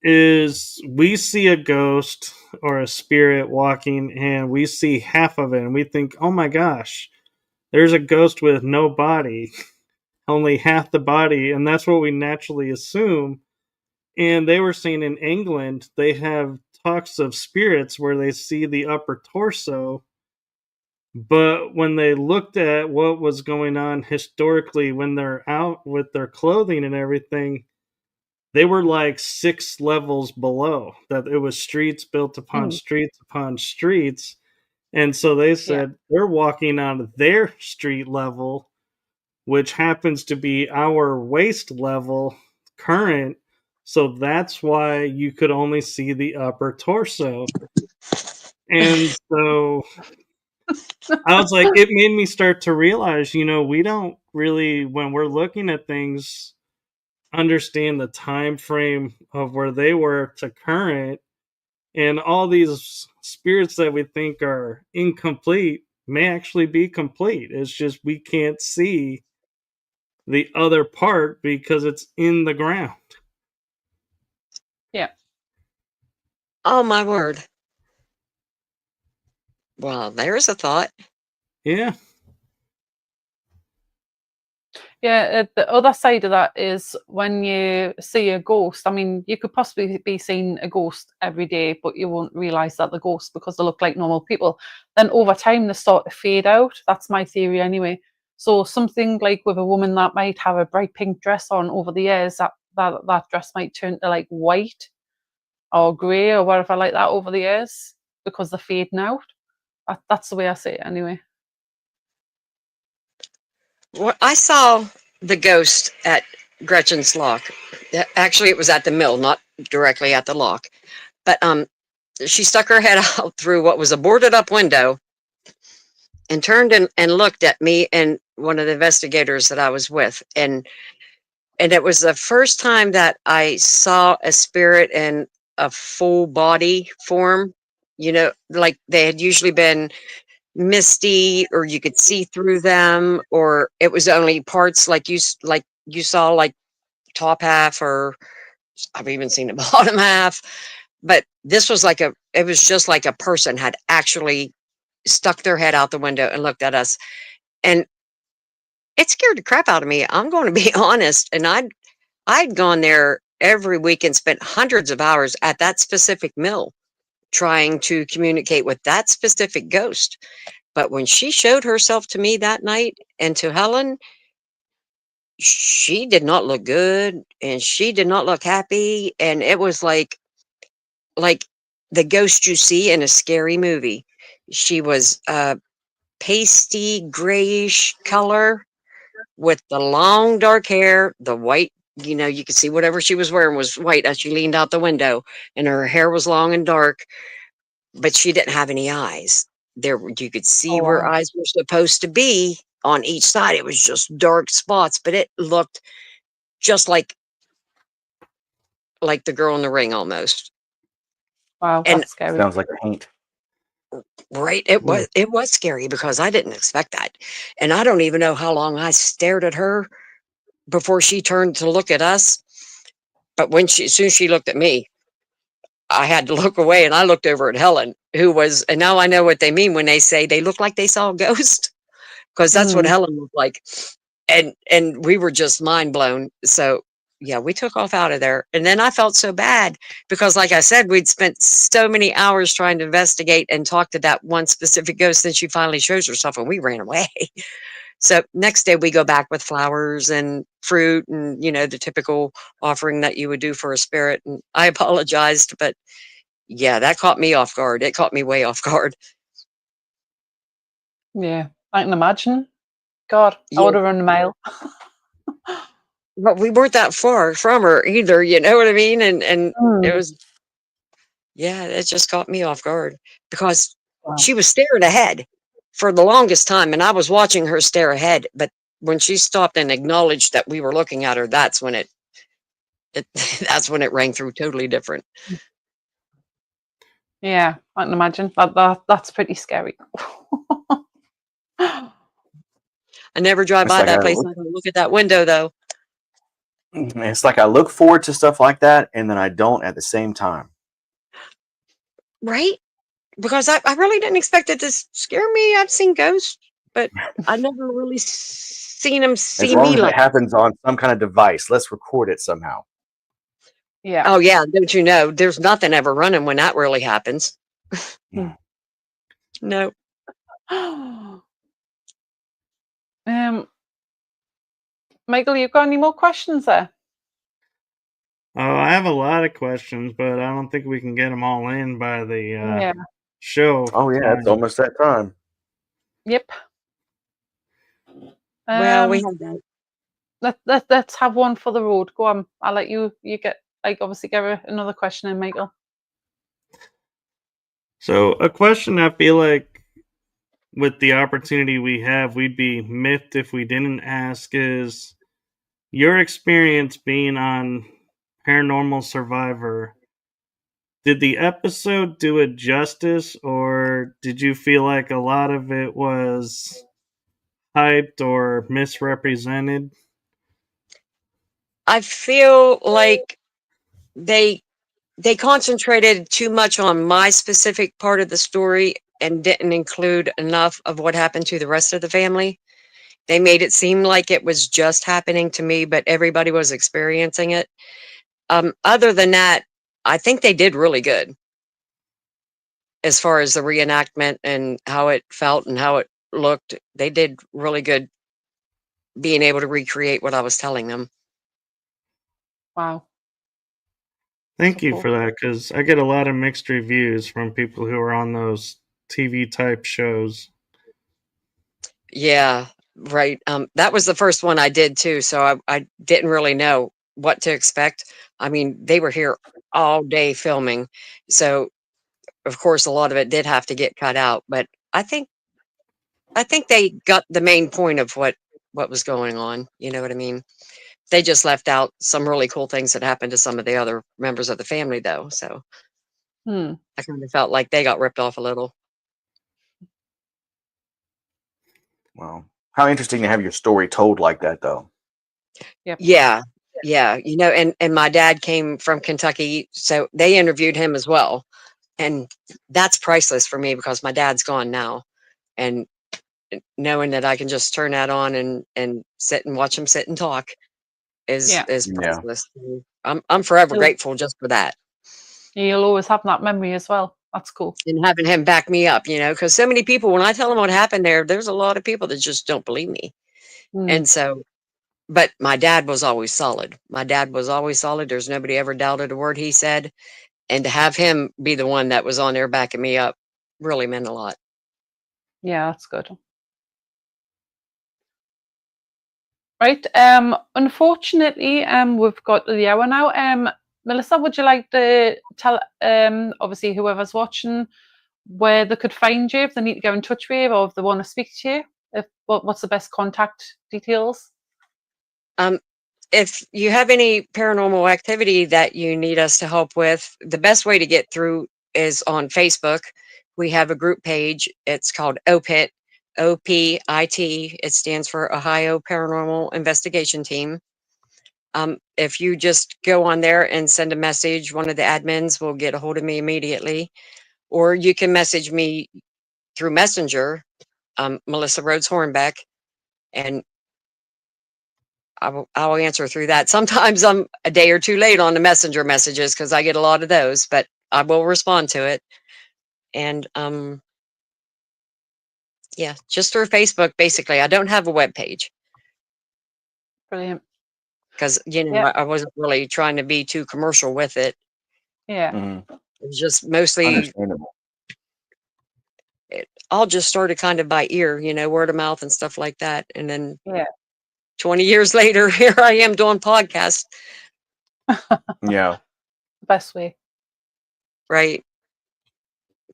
is we see a ghost or a spirit walking and we see half of it and we think, oh my gosh, there's a ghost with no body, only half the body, and that's what we naturally assume. And they were saying in England they have talks of spirits where they see the upper torso, but when they looked at what was going on historically when they're out with their clothing and everything, they were like 6 levels below. That it was streets built upon Mm. streets upon streets. And so they Yeah. said they're walking on their street level, which happens to be our waist level current. So that's why you could only see the upper torso. And so I was like, it made me start to realize, we don't really, when we're looking at things, understand the time frame of where they were to current, and all these spirits that we think are incomplete may actually be complete. It's just we can't see the other part because it's in the ground. Yeah. Oh my word. Well, there's a thought. Yeah. Yeah, the other side of that is when you see a ghost. I mean, you could possibly be seeing a ghost every day, but you won't realise that the ghost because they look like normal people. Then over time, they start to fade out. That's my theory anyway. So something like with a woman that might have a bright pink dress on over the years, that dress might turn to like white or grey or whatever like that over the years because they're fading out. That's the way I see it anyway. Well, I saw the ghost at Gretchen's lock. Actually, it was at the mill, not directly at the lock. But she stuck her head out through what was a boarded up window and turned and looked at me and one of the investigators that I was with. And it was the first time that I saw a spirit in a full body form. You know, like they had usually been misty, or you could see through them, or it was only parts like you saw, like top half, or I've even seen the bottom half. But this was like it was just like a person had actually stuck their head out the window and looked at us. And it scared the crap out of me. I'm going to be honest. And I'd gone there every week and spent hundreds of hours at that specific mill trying to communicate with that specific ghost. But when she showed herself to me that night and to Helen, she did not look good and she did not look happy. And it was like the ghost you see in a scary movie. She was pasty grayish color with the long dark hair, the white, you could see whatever she was wearing was white as she leaned out the window, and her hair was long and dark, but she didn't have any eyes. There, you could see where eyes were supposed to be on each side. It was just dark spots, but it looked just like the girl in the ring almost. Wow, And that's scary. Sounds like paint. Right. It was scary because I didn't expect that. And I don't even know how long I stared at her before she turned to look at us. But as soon as she looked at me, I had to look away, and I looked over at Helen, and now I know what they mean when they say they look like they saw a ghost, because that's what Helen looked like. And we were just mind blown. So yeah, we took off out of there. And then I felt so bad because, like I said, we'd spent so many hours trying to investigate and talk to that one specific ghost. Then she finally shows herself and we ran away. So next day we go back with flowers and fruit and, the typical offering that you would do for a spirit. And I apologized, but yeah, that caught me off guard. It caught me way off guard. Yeah, I can imagine. God, I would have run a mile. But we weren't that far from her either, you know what I mean? And it was, it just caught me off guard because she was staring ahead for the longest time, and I was watching her stare ahead. But when she stopped and acknowledged that we were looking at her, that's when it that's when it rang through totally different. Yeah, I can imagine. That's pretty scary. I never drive by that place. I don't look at that window though. It's like I look forward to stuff like that, and then I don't at the same time. Right? Because I really didn't expect it to scare me. I've seen ghosts, but I never really seen them see as long me as like it happens on some kind of device. Let's record it somehow. Yeah. Oh yeah, don't you know? There's nothing ever running when that really happens. No. Michael, you got any more questions there? Oh, I have a lot of questions, but I don't think we can get them all in by the show. Oh yeah, it's almost that time. Yep. Well, we have that. Let's have one for the road. Go on. I'll let you get obviously get another question in, Michael. So a question I feel like with the opportunity we have, we'd be miffed if we didn't ask is your experience being on Paranormal Survivor. Did the episode do it justice, or did you feel like a lot of it was hyped or misrepresented? I feel like they concentrated too much on my specific part of the story and didn't include enough of what happened to the rest of the family. They made it seem like it was just happening to me, but everybody was experiencing it. Other than that, I think they did really good as far as the reenactment and how it felt and how it looked. They did really good being able to recreate what I was telling them. Wow. Thank So you cool. for that, because I get a lot of mixed reviews from people who are on those TV type shows. Yeah, right. That was the first one I did too, so I didn't really know what to expect. I mean, they were here all day filming, so of course a lot of it did have to get cut out, but I think they got the main point of what was going on. You know what I mean? They just left out some really cool things that happened to some of the other members of the family, though. So I kind of felt like they got ripped off a little. Wow. How interesting to have your story told like that, though. Yep. Yeah. You know, and my dad came from Kentucky, so they interviewed him as well. And that's priceless for me because my dad's gone now. And knowing that I can just turn that on and sit and watch him sit and talk is Yeah. priceless. I'm forever You'll- grateful just for that. You'll always have that memory as well. That's cool. And having him back me up, you know, because so many people, when I tell them what happened there's a lot of people that just don't believe me. And so, but my dad was always solid. There's nobody ever doubted a word he said. And to have him be the one that was on there backing me up really meant a lot. Yeah, that's good. Right. Unfortunately, we've got to the hour now. Melissa, would you like to tell obviously whoever's watching where they could find you if they need to get in touch with you or if they want to speak to you? What's the best contact details? If you have any paranormal activity that you need us to help with, the best way to get through is on Facebook. We have a group page. It's called OPIT, OPIT. It stands for Ohio Paranormal Investigation Team. If you just go on there and send a message, one of the admins will get a hold of me immediately. Or you can message me through Messenger, Melissa Rhodes Hornbeck, and I will answer through that. Sometimes I'm a day or two late on the Messenger messages because I get a lot of those, but I will respond to it. And yeah, just through Facebook, basically. I don't have a web page. Brilliant. Because, you know, I wasn't really trying to be too commercial with it. Yeah. Mm-hmm. It was just mostly, Understandable. it all just started kind of by ear, you know, word of mouth and stuff like that. And then 20 years later, here I am doing podcasts. Yeah. Best way. Right.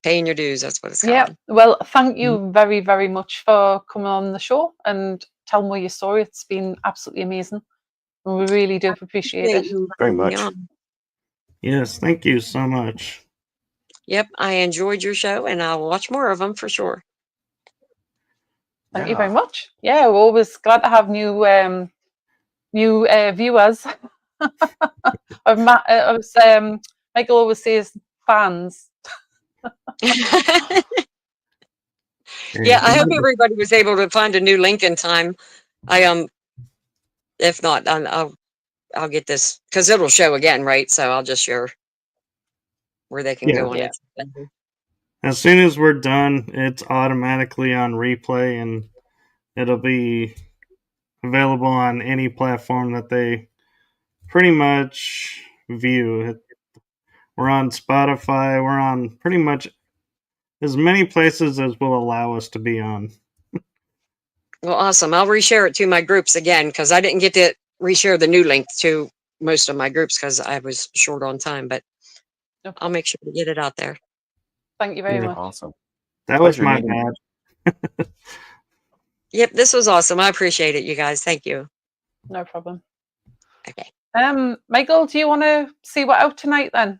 Paying your dues, that's what it's called. Yeah. Well, thank you very, very much for coming on the show and telling me your story. It's been absolutely amazing. And we really do appreciate it. Very much. Yes, thank you so much. Yep, I enjoyed your show and I'll watch more of them for sure. Thank you very much. Yeah, we're always glad to have new viewers. Michael always says fans. Yeah, I hope everybody was able to find a new link in time. If not, I'll get this because it'll show again, right? So I'll just share where they can go on it. As soon as we're done, it's automatically on replay and it'll be available on any platform that they pretty much view. We're on Spotify. We're on pretty much as many places as will allow us to be on. Well, awesome. I'll reshare it to my groups again because I didn't get to reshare the new link to most of my groups because I was short on time, but I'll make sure to get it out there. Thank you very much. Awesome. That was my bad. Yep, this was awesome. I appreciate it, you guys. Thank you. No problem. Okay. Michael, do you want to see what out tonight then?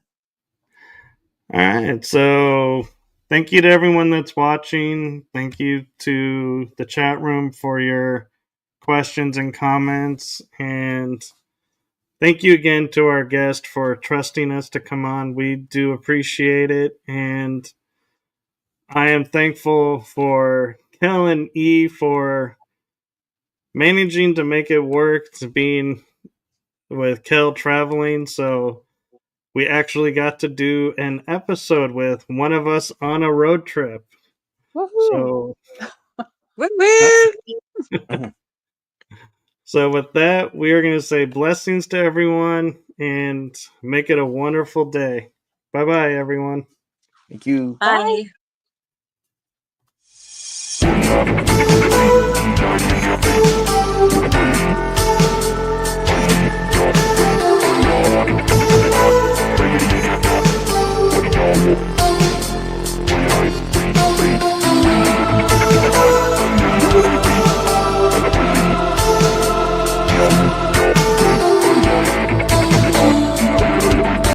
All right. So thank you to everyone that's watching. Thank you to the chat room for your questions and comments. And thank you again to our guest for trusting us to come on. We do appreciate it. And I am thankful for Kell and E for managing to make it work, to being with Kell traveling. So we actually got to do an episode with one of us on a road trip. Woohoo! So, so with that, we are going to say blessings to everyone and make it a wonderful day. Bye-bye, everyone. Thank you. Bye. Bye.